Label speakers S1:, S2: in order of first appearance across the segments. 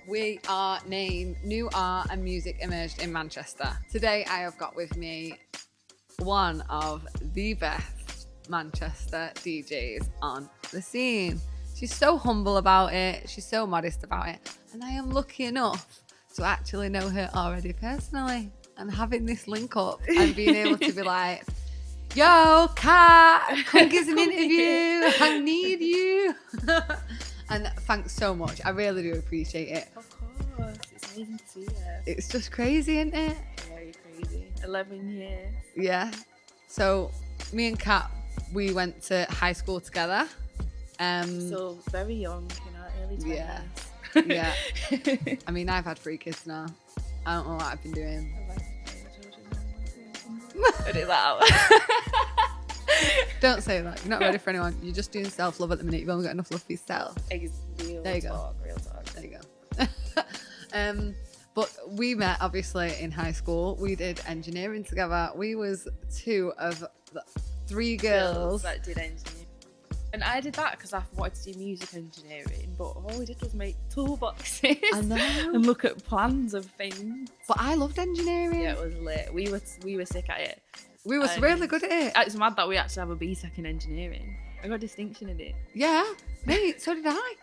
S1: We are N.A.M.E, New Art and Music emerged in Manchester. Today I have got with me one of the best Manchester DJs on the scene. She's so humble about it, she's so modest about it, and I am lucky enough to actually know her already personally, and having this link up and being able to be like, yo, Kat, come give us an interview, I need you. And thanks so much, I really do appreciate it.
S2: Of course, it's amazing to see you.
S1: It's just crazy, isn't it?
S2: Very crazy. 11 years.
S1: Yeah. So me and Kat, we went to high school together.
S2: So very young, early 20s.
S1: Yeah. Yeah. I mean, I've had 3 kids now. I don't know what I've been doing.
S2: Edit that out.
S1: Don't say that. You're not ready for anyone. You're just doing self-love at the minute. You've only got enough love for yourself. There you go.
S2: Real talk.
S1: There you go. But we met obviously in high school. We did engineering together. We was 2 of the 3 girls
S2: that did engineering. And I did that because I wanted to do music engineering, but all we did was make toolboxes.
S1: I know.
S2: And look at plans of things.
S1: But I loved engineering.
S2: Yeah, it was lit. We were sick at it.
S1: We was really good at it.
S2: It's mad that we actually have a BTEC in engineering. I got a distinction in it.
S1: Yeah, mate, so did I.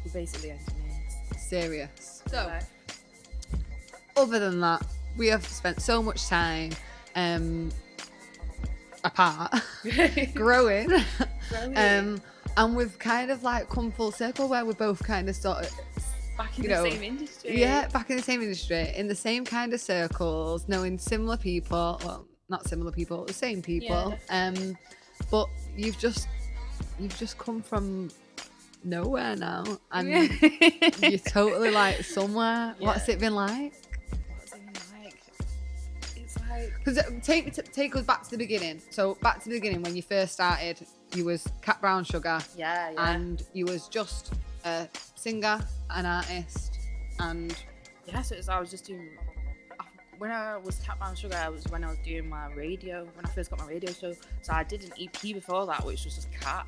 S2: We're basically engineers.
S1: Serious. So, other than that, we have spent so much time apart, growing. And we've kind of like come full circle where we're both kind of sort of
S2: back in the same industry.
S1: Yeah, back in the same industry, in the same kind of circles, knowing similar people. Well, not similar people, the same people. Yeah. But you've just come from nowhere now, and you're totally like somewhere. Yeah. What's it been like?
S2: It's like,
S1: because take us back to the beginning. So back to the beginning when you first started, you was Katbrowsugar.
S2: Yeah.
S1: And you was just a singer, an artist, and
S2: so I was just doing. When I was Katbrowsugar, was when I was doing my radio, when I first got my radio show. So I did an EP before that, which was just Kat.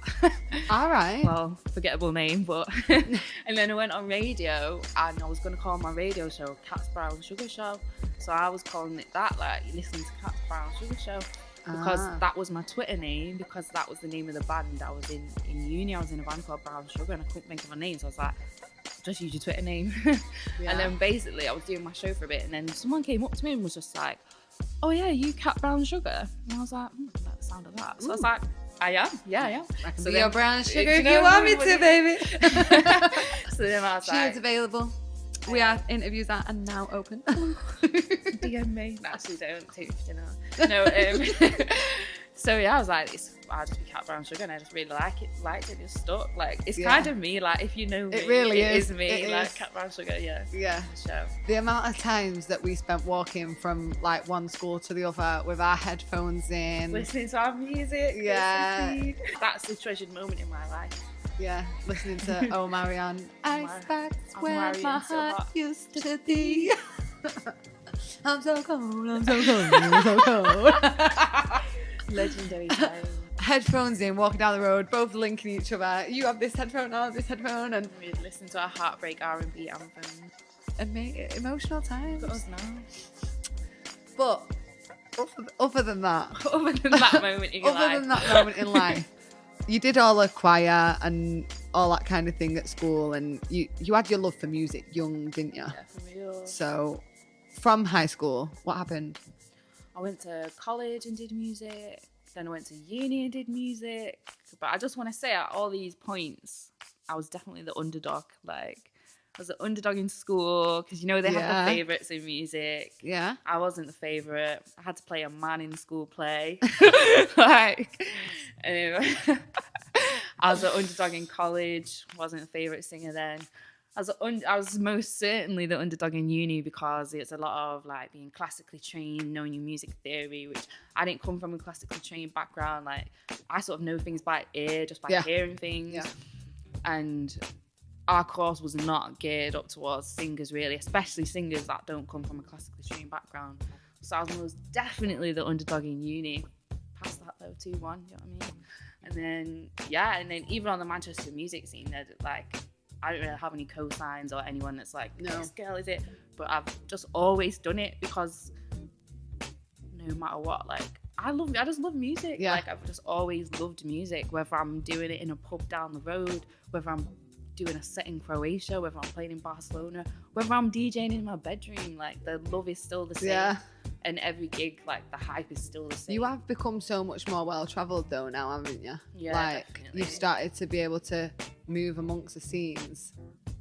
S1: All right.
S2: Well, forgettable name, but... And then I went on radio, and I was going to call my radio show Katbrowsugar Show. So I was calling it that, like, you listen to Katbrowsugar Show. Because that was my Twitter name, because that was the name of the band I was in uni. I was in a band called Brown Sugar, and I couldn't think of a name, so I was like, just use your Twitter name. Yeah. And then basically I was doing my show for a bit, and then someone came up to me and was just like, oh yeah, you Katbrowsugar? And I was like, I like the sound of that. So I was like, I am. Yeah, I am.
S1: I can be your brown sugar if you want me to, baby.
S2: So then I was like,
S1: she's available. We are, interviews are now open.
S2: DM me. No, actually don't. Take me for dinner. No, so yeah, I was like, I'll just be Katbrowsugar, and I just really liked it, just stuck. Like, it's kind of me, like, if you know me,
S1: it really is
S2: me,
S1: it
S2: like,
S1: is.
S2: Katbrowsugar,
S1: yeah.
S2: Show.
S1: The amount of times that we spent walking from like one school to the other with our headphones in,
S2: listening to our music.
S1: Yeah.
S2: That's the treasured moment in my life.
S1: Yeah, listening to Oh Marianne. That's where my heart used to be. I'm so cold, I'm so cold, I'm so cold.
S2: Legendary time.
S1: Headphones in, walking down the road, both linking each other. You have this headphone, I have this headphone, and
S2: we'd listen to our heartbreak R&B anthem.
S1: And make it emotional times.
S2: Look at us now.
S1: But other than that
S2: moment in your life.
S1: Other than that moment in life, you did all the choir and all that kind of thing at school, and you had your love for music young, didn't you?
S2: Yeah, for real.
S1: So, from high school, what happened?
S2: I went to college and did music. Then I went to uni and did music. But I just want to say at all these points, I was definitely the underdog. Like, I was the underdog in school because, they have the favourites in music.
S1: Yeah.
S2: I wasn't the favourite. I had to play a man in the school play. Anyway, I was the underdog in college. Wasn't a favourite singer then. I was most certainly the underdog in uni because it's a lot of like being classically trained, knowing your music theory, which I didn't come from a classically trained background. Like, I sort of know things by ear, just by hearing things. Yeah. And our course was not geared up towards singers really, especially singers that don't come from a classically trained background. So I was most definitely the underdog in uni. Passed that though, 2-1, you know what I mean? And then even on the Manchester music scene, like, I don't really have any cosigns or anyone that's like,
S1: No.
S2: this girl is it. But I've just always done it because no matter what, like I just love music.
S1: Yeah.
S2: Like I've just always loved music, whether I'm doing it in a pub down the road, whether I'm doing a set in Croatia, whether I'm playing in Barcelona, whether I'm DJing in my bedroom. Like the love is still the same.
S1: Yeah.
S2: And every gig, like the hype is still the same.
S1: You have become so much more well-travelled though now, haven't you?
S2: Yeah,
S1: like
S2: definitely.
S1: you've started to be able to move amongst the scenes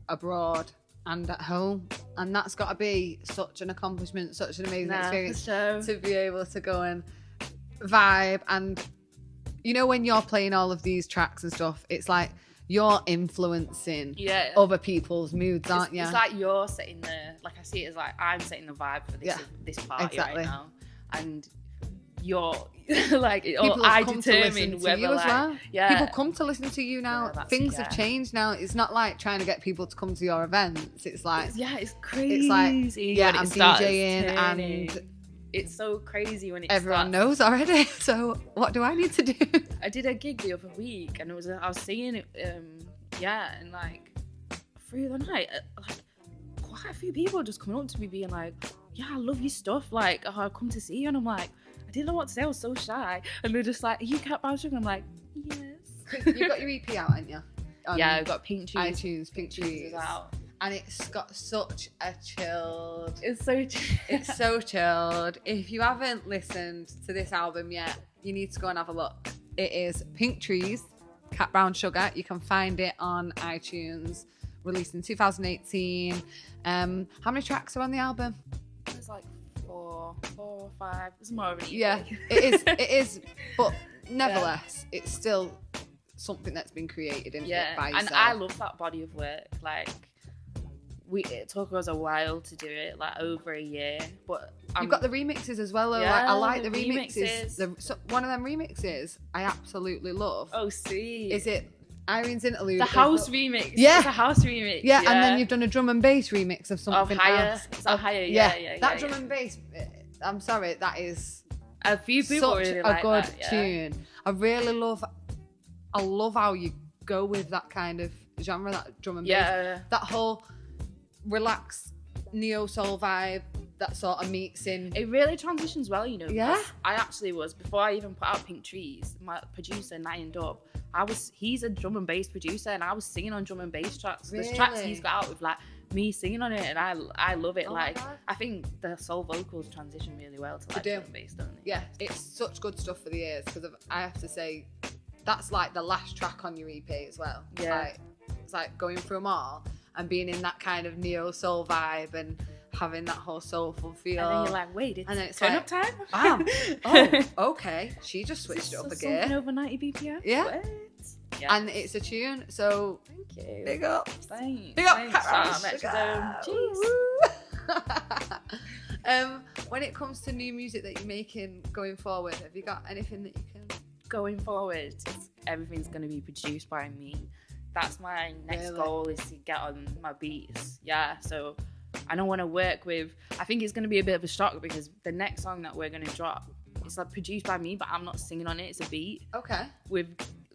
S1: abroad and at home, and that's got to be such an accomplishment, such an amazing experience to be able to go and vibe. And you know, when you're playing all of these tracks and stuff, it's like you're influencing other people's moods, aren't you?
S2: It's like you're setting like I see it as like I'm setting the vibe for this party right now, and you're like, I determine whether
S1: you as well.
S2: Yeah,
S1: people come to listen to you now. Things have changed now. It's not like trying to get people to come to your events. It's like
S2: it's crazy.
S1: It's like I'm DJing and
S2: it's so crazy when
S1: everyone knows already. So what do I need to do?
S2: I did a gig the other week, and I was singing it, and like through the night, like quite a few people just coming up to me being like, "Yeah, I love your stuff. Like, oh, I've come to see you," and I'm like, I didn't know what to say. I was so shy, and they're just like, "Are you Katbrowsugar?" And I'm like, "Yes."
S1: You've got your EP out, haven't you?
S2: Yeah, I've got Pink Trees.
S1: iTunes, Pink Trees
S2: out.
S1: And it's got such a chilled.
S2: It's so
S1: it's so chilled. If you haven't listened to this album yet, you need to go and have a look. It is Pink Trees, Katbrowsugar. You can find it on iTunes. Released in 2018. How many tracks are on the album?
S2: There's like four or five. It's more of an EP.
S1: Yeah, it is. But nevertheless, it's still something that's been created by yourself.
S2: And I love that body of work. Like, it took us a while to do it, like over a year. But
S1: you've got the remixes as well.
S2: Yeah,
S1: I like the remixes. One of them remixes I absolutely love.
S2: Oh, see.
S1: Is it Irene's Interlude?
S2: The house remix.
S1: Yeah.
S2: It's a house remix.
S1: Yeah, and then you've done a drum and bass remix of something else.
S2: Is that Higher? Yeah.
S1: That drum and bass, I'm sorry, that is
S2: a few people
S1: such
S2: really
S1: a
S2: like
S1: good
S2: that,
S1: tune. I love how you go with that kind of genre, that drum and bass. That whole relaxed neo soul vibe that sort of meets in.
S2: It really transitions well, you know.
S1: Yeah.
S2: I actually was, before I even put out Pink Trees, my producer N.A.M.E, he's a drum and bass producer, and I was singing on drum and bass tracks.
S1: Really?
S2: There's tracks he's got out with like me singing on it, and I love it. Like, I think the soul vocals transition really well to like drum and bass, don't they?
S1: Yeah, it's such good stuff for the ears, because I have to say that's like the last track on your EP as well.
S2: Yeah.
S1: It's like going through them all and being in that kind of neo soul vibe and having that whole soulful feel.
S2: And then you're like, wait, it's
S1: turn
S2: up time?
S1: Oh, okay. She just switched it up again.
S2: Something over 90 BPM?
S1: Yeah.
S2: What? Yeah.
S1: And it's a tune, so
S2: thank you.
S1: Big up.
S2: Thanks.
S1: Big up,
S2: Cheers.
S1: When it comes to new music that you're making going forward, have you got anything that you can?
S2: Going forward, everything's going to be produced by me. That's my next goal, is to get on my beats. Yeah, so I don't want to work with, I think it's going to be a bit of a shock, because the next song that we're going to drop, it's like produced by me, but I'm not singing on it. It's a beat.
S1: Okay.
S2: With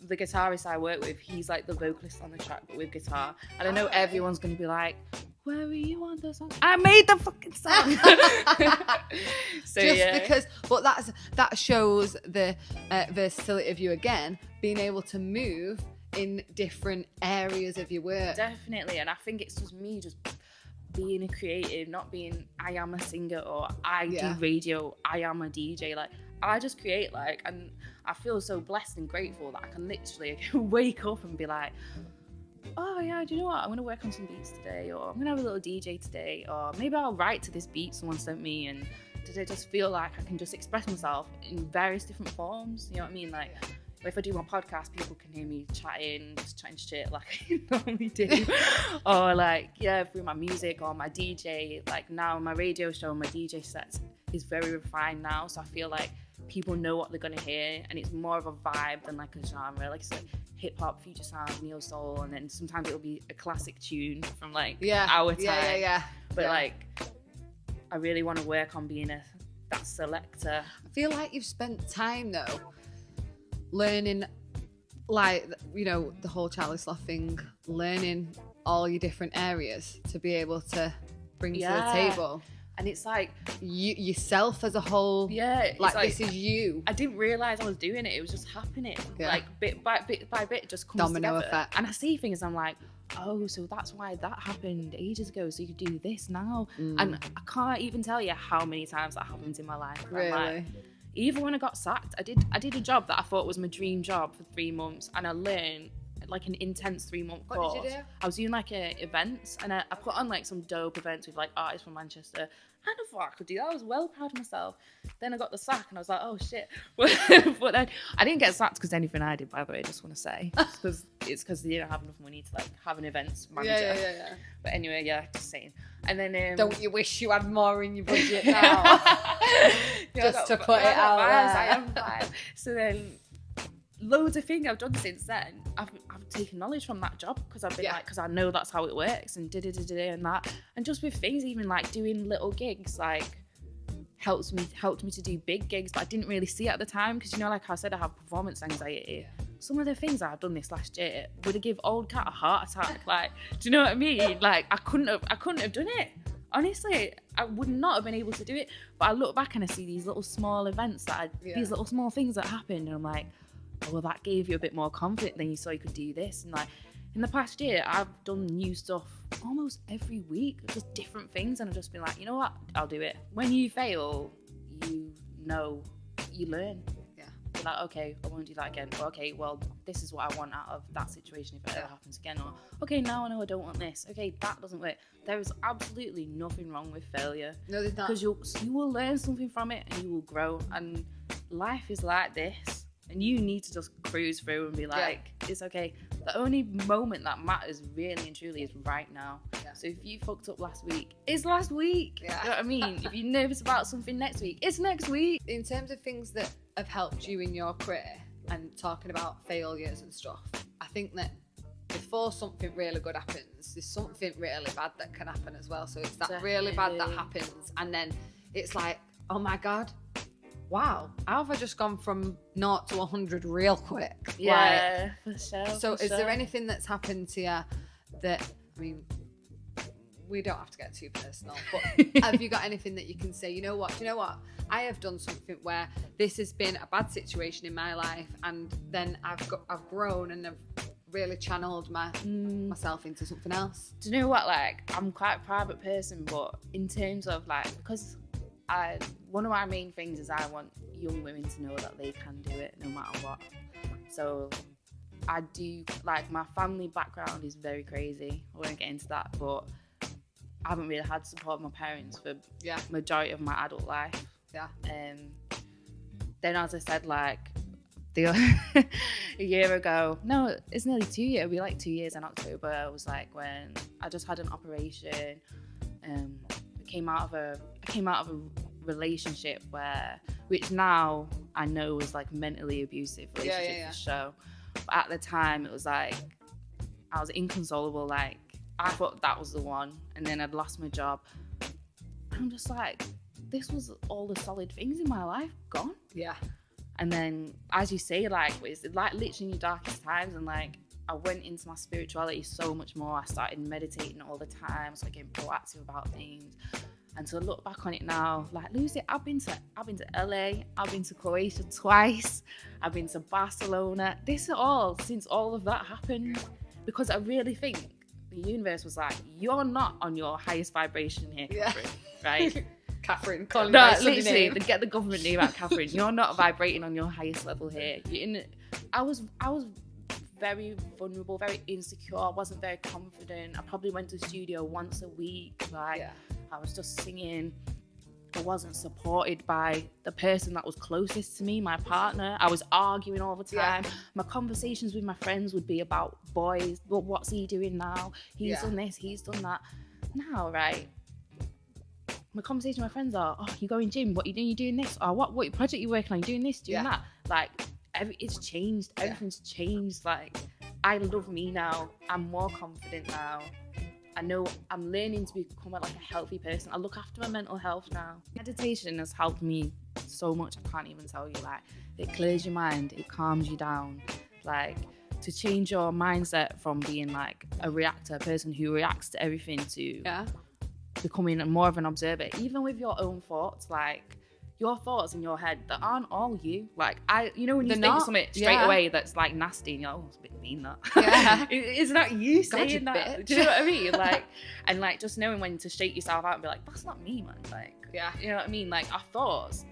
S2: the guitarist I work with, he's like the vocalist on the track, but with guitar. And I know everyone's going to be like, where were you on the song? I made the fucking song. So
S1: because, but that shows the versatility of you again, being able to move in different areas of your work.
S2: Definitely. And I think it's just me just being a creative, not being I am a singer or I do radio, I am a DJ. Like, I just create, like, and I feel so blessed and grateful that I can literally wake up and be like, oh yeah, do you know what, I'm gonna work on some beats today, or I'm gonna have a little DJ today, or maybe I'll write to this beat someone sent me, and I just feel like I can just express myself in various different forms. You know what I mean? Like, if I do my podcast, people can hear me chatting shit like I normally do. Or like, through my music or my DJ. Like, now my radio show, my DJ set is very refined now, so I feel like people know what they're gonna hear, and it's more of a vibe than like a genre. Like, it's like hip hop, future sound, neo soul, and then sometimes it'll be a classic tune from like our time. But like, I really want to work on being that selector.
S1: I feel like you've spent time though learning, like, you know, the whole Charlie Sloth thing, learning all your different areas to be able to bring to the table.
S2: And it's like
S1: yourself as a whole.
S2: Yeah,
S1: like this is you.
S2: I didn't realize I was doing it. It was just happening. Like bit by bit, it just comes
S1: Domino
S2: together.
S1: effect.
S2: And I see things. I'm like, oh, so that's why that happened ages ago. So you could do this now. And I can't even tell you how many times that happened in my life.
S1: Really?
S2: Like, even when I got sacked, I did a job that I thought was my dream job for 3 months, and I learned like an intense 3-month course.
S1: What did you do?
S2: I was doing like events, and I put on like some dope events with like artists from Manchester. I thought I could do that. I was well proud of myself. Then I got the sack, and I was like, oh shit. But then I didn't get sacked because anything I did, by the way, I just want to say. It's because they didn't have enough money to like have an events manager.
S1: Yeah.
S2: But anyway, yeah, just saying. And then
S1: don't you wish you had more in your budget now? Just to put it out there.
S2: I am fine. So then loads of things I've done since then, I've taken knowledge from that job, because I've been like, because I know that's how it works, and and that, and just with things, even like doing little gigs, like helped me to do big gigs, but I didn't really see it at the time, because like I said, I have performance anxiety. Some of the things I've done this last year would have given old cat a heart attack. Like, do you know what I mean? Like, I couldn't have done it. Honestly, I would not have been able to do it. But I look back and I see these little small events these little small things that happened, and I'm like, oh, well, that gave you a bit more confidence. Then you saw you could do this, and like in the past year, I've done new stuff almost every week, just different things, and I've just been like, you know what, I'll do it. When you fail, you learn. You're like, okay, I won't do that again. Or, okay, well, this is what I want out of that situation if it ever happens again. Or, okay, now I know I don't want this. Okay, that doesn't work. There is absolutely nothing wrong with failure.
S1: No, there's not.
S2: Because you will learn something from it, and you will grow. And life is like this. And you need to just cruise through and be like, it's okay. The only moment that matters really and truly is right now. Yeah. So if you fucked up last week, it's last week. Yeah. You know what I mean? If you're nervous about something next week, it's next week.
S1: In terms of things that have helped you in your career and talking about failures and stuff, I think that before something really good happens, there's something really bad that can happen as well. So it's that really bad that happens, and then it's like, oh my God, wow, how have I just gone from 0 to 100 real quick?
S2: Yeah, for sure.
S1: So is there anything that's happened to you that, I mean, we don't have to get too personal, but have you got anything that you can say, you know what, I have done something where this has been a bad situation in my life, and then I've grown and I've really channeled myself into something else?
S2: Do you know what, like, I'm quite a private person, but in terms of like, because one of my main things is I want young women to know that they can do it no matter what. So I do, like, my family background is very crazy. I won't get into that, but I haven't really had support of my parents for majority of my adult life. Yeah. Then, as I said, like, a year ago, no, it's nearly 2 years. It'll be like 2 years in October. It was like when I just had an operation. I came out of a relationship which now I know was like mentally abusive relationship for sure. But at the time, it was like I was inconsolable. Like, I thought that was the one, and then I'd lost my job. I'm just like, this was all the solid things in my life gone. Yeah. And then, as you say, like, it's like literally in your darkest times, and like I went into my spirituality so much more. I started meditating all the time, so I getting proactive about things. And to look back on it now, like, Lucy, I've been to LA, I've been to Croatia twice, I've been to Barcelona. This is all since all of that happened, because I really think the universe was like, you're not on your highest vibration here, Catherine, right?
S1: Catherine,
S2: literally, to get the government name out, Catherine, you're not vibrating on your highest level here. I was very vulnerable, very insecure. I wasn't very confident. I probably went to the studio once a week. I was just singing. I wasn't supported by the person that was closest to me, my partner. I was arguing all the time. My conversations with my friends would be about boys. Well, what's he doing now? He's done this, he's done that. Now, right? My conversation with my friends are, oh, you going gym? What you doing? You doing this? Or what project you working on? You doing this? Doing that? Like, it's changed. Everything's changed. Like, I love me now. I'm more confident now. I know I'm learning to become like a healthy person. I look after my mental health now. Meditation has helped me so much. I can't even tell you. Like, it clears your mind. It calms you down. Like, to change your mindset from being like a reactor, a person who reacts to everything, to becoming more of an observer, even with your own thoughts. Like, your thoughts in your head that aren't all you. Like, when you think something straight away that's like nasty, and you're like, oh, it's a bit mean, that. Yeah. It's not you saying that. Bitch. Do you know what I mean? Like, and like just knowing when to shake yourself out and be like, that's not me, man. Like, you know what I mean? Like, our thoughts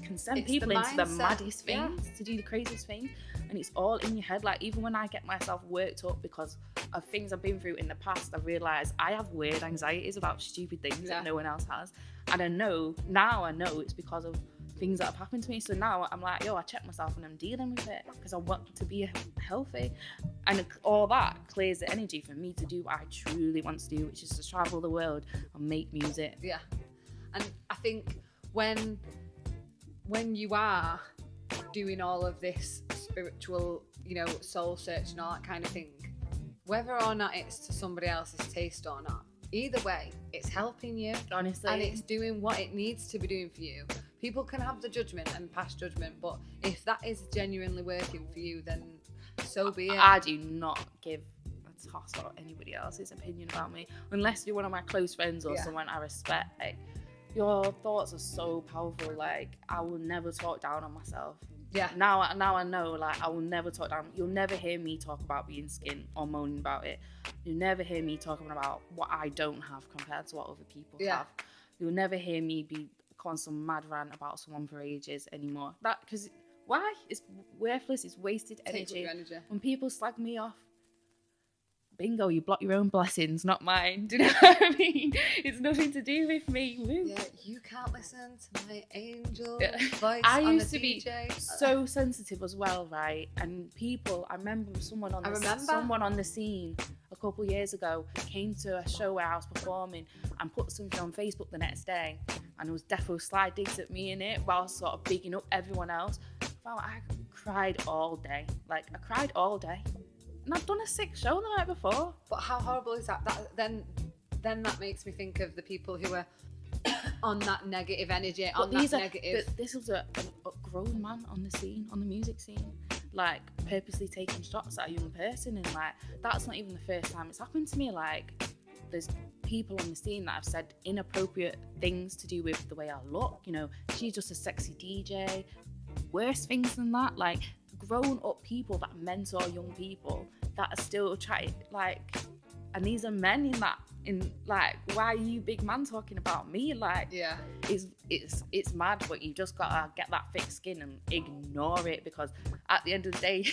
S2: can send people into the maddest things, to do the craziest thing, and it's all in your head. Like, even when I get myself worked up because of things I've been through in the past, I realise I have weird anxieties about stupid things that no one else has. And I know it's because of things that have happened to me. So now I'm like, I check myself and I'm dealing with it because I want to be healthy. And all that clears the energy for me to do what I truly want to do, which is to travel the world and make music.
S1: Yeah. And I think when you are doing all of this spiritual, soul search and all that kind of thing, whether or not it's to somebody else's taste or not, either way, it's helping you.
S2: Honestly.
S1: And it's doing what it needs to be doing for you. People can have the judgment and pass judgment, but if that is genuinely working for you, then so be it.
S2: I do not give a toss about anybody else's opinion about me, unless you're one of my close friends or someone I respect. Like, your thoughts are so powerful. Like, I will never talk down on myself.
S1: Yeah.
S2: Now I know, like, I will never talk down. You'll never hear me talk about being skint or moaning about it. You'll never hear me talking about what I don't have compared to what other people have. You'll never hear me be on some mad rant about someone for ages anymore. That, because why? It's worthless. It's wasted energy. When people slag me off, bingo, you block your own blessings, not mine. Do you know what I mean? It's nothing to do with me. Woo.
S1: Yeah, you can't listen to my angel voice.
S2: I
S1: on
S2: used
S1: the
S2: to
S1: DJ.
S2: be so sensitive as well, right? And people, I remember someone on the scene a couple of years ago came to a show where I was performing and put something on Facebook the next day, and it was defo slide digs at me in it while sort of bigging up everyone else. I cried all day. Like, I cried all day. And I've done a sick show the night before.
S1: But how horrible is that? Then that makes me think of the people who are on that negative energy,
S2: this was a grown man on the scene, on the music scene, like, purposely taking shots at a young person. And, like, that's not even the first time it's happened to me. Like, there's people on the scene that have said inappropriate things to do with the way I look. She's just a sexy DJ. Worse things than that. Like, grown up people that mentor young people that are still trying, like, and these are men like, why are you big man talking about me? Like, it's mad, but you just gotta get that thick skin and ignore it, because at the end of the day,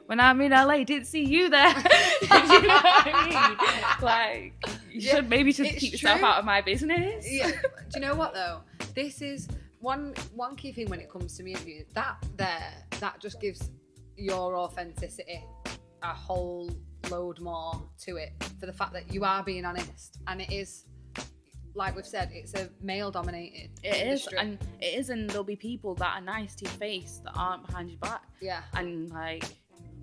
S2: when I'm in LA, didn't see you there. Do you know what I mean? Like, you should maybe just keep yourself out of my business.
S1: Yeah. Do you know what though? This is one key thing when it comes to music. That just gives your authenticity a whole load more to it, for the fact that you are being honest, and it is, like we've said, it's a male dominated industry.
S2: And there'll be people that are nice to your face that aren't behind your back. And, like,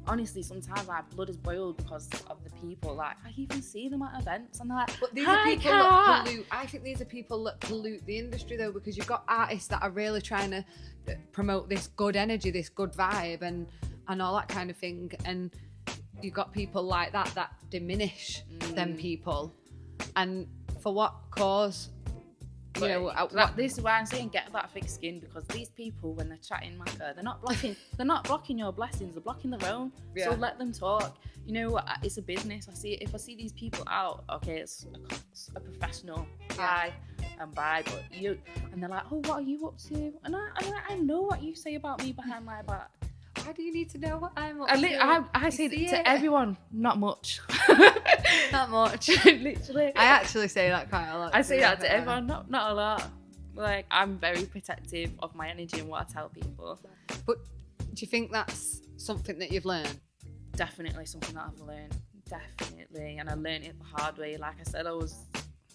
S2: honestly, sometimes my blood is boiled because of the people. Like, I even see them at events and they're like,
S1: but these are people that pollute. I think these are people that pollute the industry though, because you've got artists that are really trying to promote this good energy, this good vibe and all that kind of thing, and you've got people like that diminish them people, and for what cause?
S2: This is why I'm saying get that thick skin, because these people, when they're chatting Maka, they're not blocking your blessings, they're blocking their own. So let them talk. It's a business. If I see these people out, okay, it's a professional hi and bye, but and they're like, oh, what are you up to? And I know what you say about me behind my back.
S1: Why do you need to know what I'm up to?
S2: I say to everyone, not much.
S1: Not much.
S2: Literally.
S1: I actually say that quite a lot.
S2: I say that to everyone, not a lot. Like, I'm very protective of my energy and what I tell people.
S1: But do you think that's something that you've learned?
S2: Definitely something that I've learned. Definitely. And I learned it the hard way. Like I said,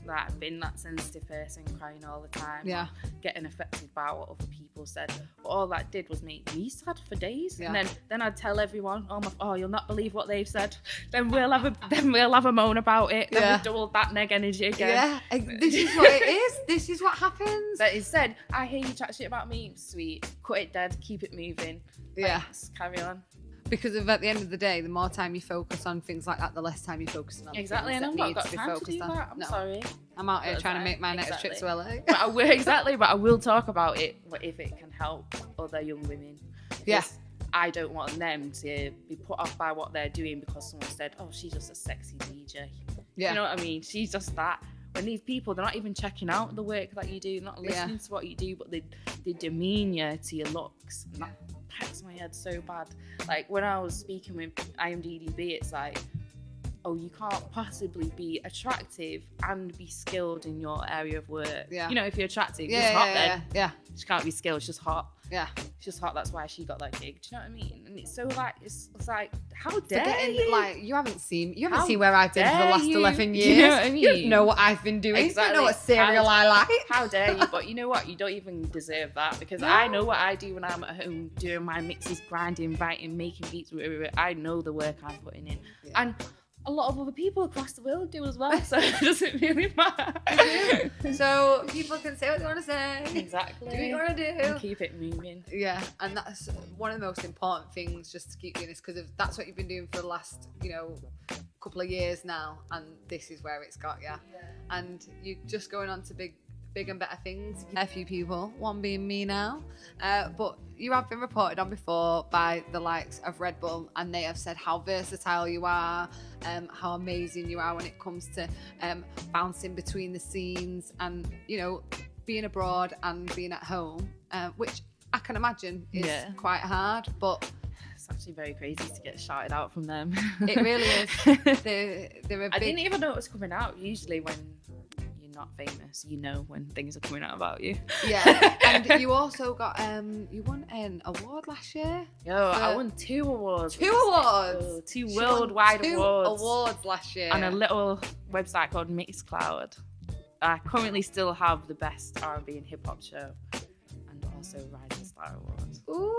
S2: I've been that sensitive person, crying all the time, getting affected by what other people said. But all that did was make me sad for days. And then I'd tell everyone, you'll not believe what they've said. Then we'll have a moan about it. Then we've doubled that neg energy again.
S1: Yeah, this is what it is. This is what happens.
S2: That is said, I hear you chat shit about me. Sweet, cut it dead, keep it moving. Thanks, carry on.
S1: because at the end of the day, the more time you focus on things like that, the less time you're focusing on
S2: Exactly,
S1: things
S2: and
S1: that
S2: I've
S1: need
S2: not
S1: to be
S2: got time to
S1: focused
S2: do
S1: on.
S2: that. I'm sorry.
S1: I'm out here
S2: Got
S1: trying to
S2: time.
S1: make my next trip to LA.
S2: But I will, exactly, but I will talk about it if it can help other young women.
S1: Yeah.
S2: I don't want them to be put off by what they're doing because someone said, oh, she's just a sexy DJ.
S1: Yeah.
S2: You know what I mean? She's just that. When these people, they're not even checking out the work that you do, not listening to what you do, but they demean you to your looks. And that hurts my head so bad. Like, when I was speaking with IMDb, it's like, oh, you can't possibly be attractive and be skilled in your area of work.
S1: Yeah.
S2: You know, if you're attractive, you're just hot then.
S1: Yeah.
S2: She can't be skilled, she's just hot.
S1: Yeah.
S2: She's just hot, that's why she got that gig. Do you know what I mean? And it's so like, it's like, how dare you?
S1: Like, you haven't seen
S2: How
S1: where I've been for the last
S2: you?
S1: 11
S2: Do
S1: years.
S2: you know what I mean?
S1: You don't know what I've been doing.
S2: Exactly.
S1: You don't know what cereal I like.
S2: How dare you? But you know what? You don't even deserve that, because
S1: No.
S2: I know what I do when I'm at home doing my mixes, grinding, writing, making beats. I know the work I'm putting in.
S1: Yeah.
S2: And a lot of other people across the world do as well, so it doesn't really matter.
S1: So people can say what they want to say.
S2: Exactly.
S1: Do what you want to do.
S2: And keep it moving.
S1: Yeah, and that's one of the most important things, just to keep doing this, because that's what you've been doing for the last, couple of years now, and this is where it's got you. And you're just going on to big and better things. A few people, one being me now, but you have been reported on before by the likes of Red Bull, and they have said how versatile you are, how amazing you are when it comes to bouncing between the scenes, and being abroad and being at home, which I can imagine is quite hard, but
S2: it's actually very crazy to get shouted out from them.
S1: it really is. They're a big...
S2: I didn't even know it was coming out. Usually when you're not famous, you know when things are coming out about you.
S1: Yeah, and you also got you won an award last year.
S2: I won 2 awards.
S1: 2 awards.
S2: Oh, 2 worldwide awards.
S1: 2 awards last year
S2: on a little website called Mixcloud. I currently still have the best R&B and hip hop show, and also Rising Star Awards.
S1: Ooh.